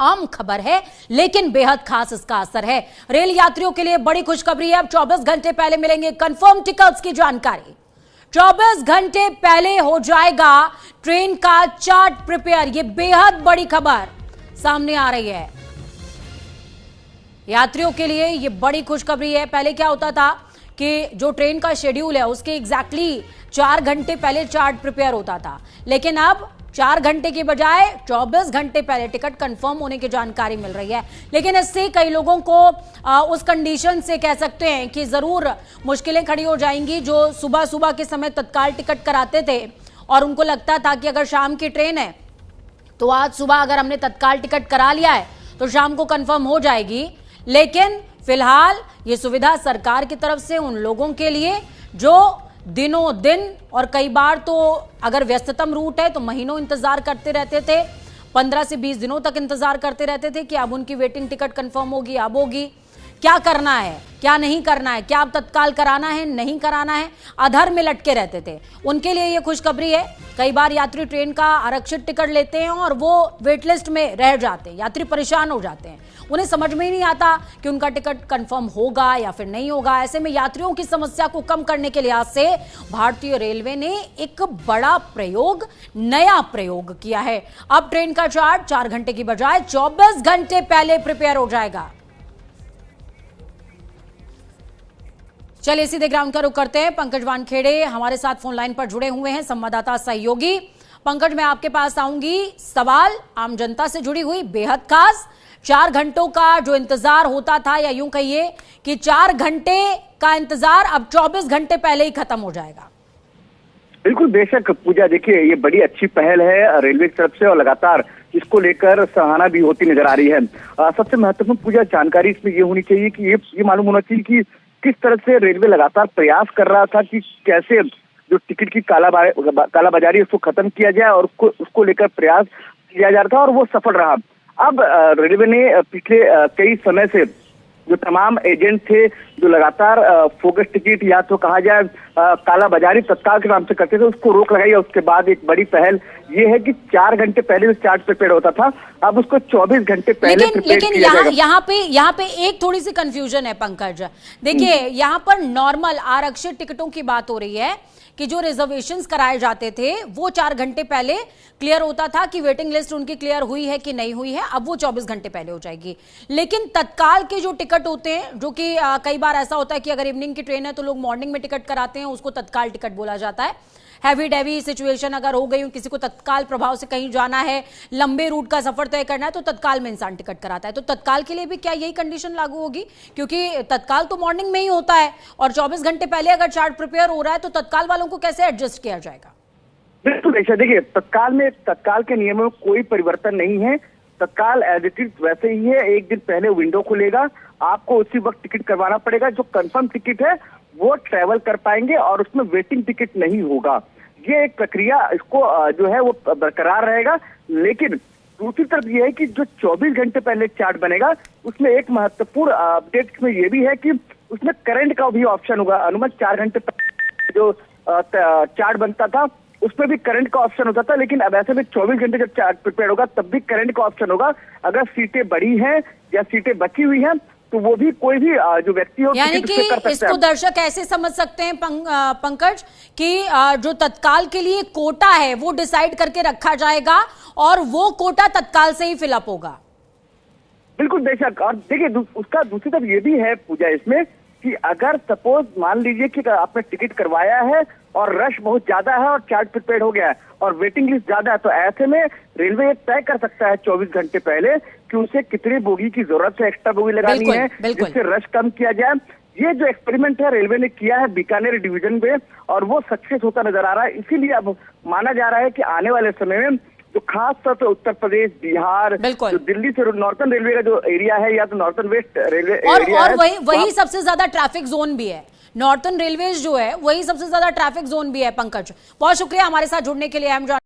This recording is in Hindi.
आम खबर है, लेकिन बेहद खास इसका असर है। रेल यात्रियों के लिए बड़ी खुशखबरी है। अब 24 घंटे पहले मिलेंगे कंफर्म टिकट्स की जानकारी। 24 घंटे पहले हो जाएगा ट्रेन का चार्ट प्रिपेयर। यह बेहद बड़ी खबर सामने आ रही है। यात्रियों के लिए यह बड़ी खुशखबरी है। पहले क्या होता था कि जो ट्रेन का शेड्यूल है उसके एग्जैक्टली 4 घंटे पहले चार्ट प्रिपेयर होता था, लेकिन अब 4 घंटे की बजाय 24 घंटे पहले टिकट कंफर्म होने की जानकारी मिल रही है। लेकिन इससे कई लोगों को उस कंडीशन से कह सकते हैं कि जरूर मुश्किलें खड़ी हो जाएंगी। जो सुबह सुबह के समय तत्काल टिकट कराते थे और उनको लगता था कि अगर शाम की ट्रेन है तो आज सुबह अगर हमने तत्काल टिकट करा लिया है तो शाम को कंफर्म हो जाएगी। लेकिन फिलहाल ये सुविधा सरकार की तरफ से उन लोगों के लिए जो दिनों दिन और कई बार तो अगर व्यस्ततम रूट है तो महीनों इंतजार करते रहते थे, 15 से 20 दिनों तक इंतजार करते रहते थे कि अब उनकी वेटिंग टिकट कंफर्म होगी, अब होगी। क्या करना है, क्या नहीं करना है, क्या अब तत्काल कराना है, नहीं कराना है, अधर में लटके रहते थे। उनके लिए यह खुशखबरी है। कई बार यात्री ट्रेन का आरक्षित टिकट लेते हैं और वो वेटलिस्ट में रह जाते हैं। यात्री परेशान हो जाते हैं, उन्हें समझ में ही नहीं आता कि उनका टिकट कंफर्म होगा या फिर नहीं होगा। ऐसे में यात्रियों की समस्या को कम करने के लिहाज से भारतीय रेलवे ने एक बड़ा प्रयोग, नया प्रयोग किया है। अब ट्रेन का चार्ट 4 घंटे की बजाय 24 घंटे पहले प्रिपेयर हो जाएगा। चलिए सीधे ग्राउंड का रुख करते हैं। पंकज वानखेड़े हमारे साथ फोन लाइन पर जुड़े हुए हैं, संवाददाता सहयोगी। पंकज, मैं आपके पास आऊंगी। सवाल आम जनता से जुड़ी हुई बेहद खास 4 घंटों का जो इंतजार होता था, या यूं कहिए कि 4 घंटे का इंतजार अब 24 घंटे पहले ही खत्म हो जाएगा। बिल्कुल, बेशक पूजा, देखिए ये बड़ी अच्छी पहल है रेलवे की तरफ से और लगातार इसको लेकर सराहना भी होती नजर आ रही है। सबसे महत्वपूर्ण पूजा जानकारी इसमें ये होनी चाहिए कि ये मालूम होना चाहिए कि किस तरह से रेलवे लगातार प्रयास कर रहा था कि कैसे जो टिकट की कालाबाजारी उसको खत्म किया जाए और उसको लेकर प्रयास किया जा रहा था और वो सफल रहा। अब रेलवे ने पिछले कई समय से जो तमाम एजेंट थे जो लगातार फोकस टिकट या तो कहा जाए कालाबाजारी तत्काल के नाम से करते थे, उसको रोक लगाई। और उसके बाद एक बड़ी पहल ये है कि 4 घंटे पहले चार्ट प्रिपेयर होता था, अब उसको 24 घंटे पहले लेकिन यहाँ पे एक थोड़ी सी कंफ्यूजन है पंकज। देखिए यहाँ पर नॉर्मल आरक्षित टिकटों की बात हो रही है कि जो रिजर्वेशंस कराए जाते थे वो 4 घंटे पहले क्लियर होता था कि वेटिंग लिस्ट उनकी क्लियर हुई है कि नहीं हुई है। अब वो 24 घंटे पहले हो जाएगी। लेकिन तत्काल के जो टिकट होते हैं, जो कि कई बार ऐसा होता है कि अगर इवनिंग की ट्रेन है तो लोग मॉर्निंग में टिकट कराते हैं, उसको तत्काल टिकट बोला जाता है। हैवी डेवी सिचुएशन अगर हो गई, किसी को तत्काल प्रभाव से कहीं जाना है, लंबे रूट का सफर तय करना है, तो तत्काल में इंसान टिकट कराता है। तो तत्काल के लिए भी क्या यही कंडीशन लागू होगी? क्योंकि तत्काल तो मॉर्निंग में ही होता है और 24 घंटे पहले अगर चार्ट प्रिपेयर हो रहा है तो तत्काल वालों को कैसे एडजस्ट किया जाएगा? बिल्कुल, देखिए तत्काल के नियमों में कोई परिवर्तन नहीं है। तत्काल एज इट इज वैसे ही है। एक दिन पहले विंडो खुलेगा, आपको उसी वक्त टिकट करवाना पड़ेगा। जो कंफर्म टिकट है वो ट्रैवल कर पाएंगे और उसमें वेटिंग टिकट नहीं होगा। ये एक प्रक्रिया, इसको जो है वो बरकरार रहेगा। लेकिन दूसरी तरफ ये है कि जो 24 घंटे पहले चार्ट बनेगा उसमें एक महत्वपूर्ण अपडेट इसमें ये भी है कि उसमें करंट का भी ऑप्शन होगा। अनुमान 4 घंटे पहले जो चार्ट बनता था उसमें भी करंट का ऑप्शन होता था, लेकिन अब ऐसे में 24 घंटे जब चार्ट प्रिपेयर होगा तब भी करंट का ऑप्शन होगा। अगर सीटें बड़ी हैं या सीटें बची हुई हैं तो वो भी कोई भी जो व्यक्ति हो, यानी कि इसको दर्शक ऐसे समझ सकते हैं पंकज कि जो तत्काल के लिए कोटा है वो डिसाइड करके रखा जाएगा और वो कोटा तत्काल से ही फिलअप होगा। बिल्कुल बेशक। और देखिए उसका दूसरी तरफ ये भी है पूजा इसमें कि अगर सपोज मान लीजिए कि आपने टिकट करवाया है और रश बहुत ज्यादा है और चार्ट प्रिपेयर हो गया है और वेटिंग लिस्ट ज्यादा है, तो ऐसे में रेलवे तय कर सकता है 24 घंटे पहले कि उसे कितनी बोगी की जरूरत है, एक्स्ट्रा बोगी लगानी है जिससे रश कम किया जाए। ये जो एक्सपेरिमेंट है रेलवे ने किया है बीकानेर डिवीजन में और वो सक्सेस होता नजर आ रहा है। इसीलिए अब माना जा रहा है कि आने वाले समय में जो खास तौर पर उत्तर प्रदेश, बिहार, जो दिल्ली से नॉर्थन रेलवे का जो एरिया है या तो नॉर्थन वेस्ट रेलवे एरिया और वही सबसे ज्यादा ट्रैफिक जोन भी है। नॉर्थन रेलवे जो है वही सबसे ज्यादा ट्रैफिक जोन भी है। पंकज, बहुत शुक्रिया हमारे साथ जुड़ने के लिए।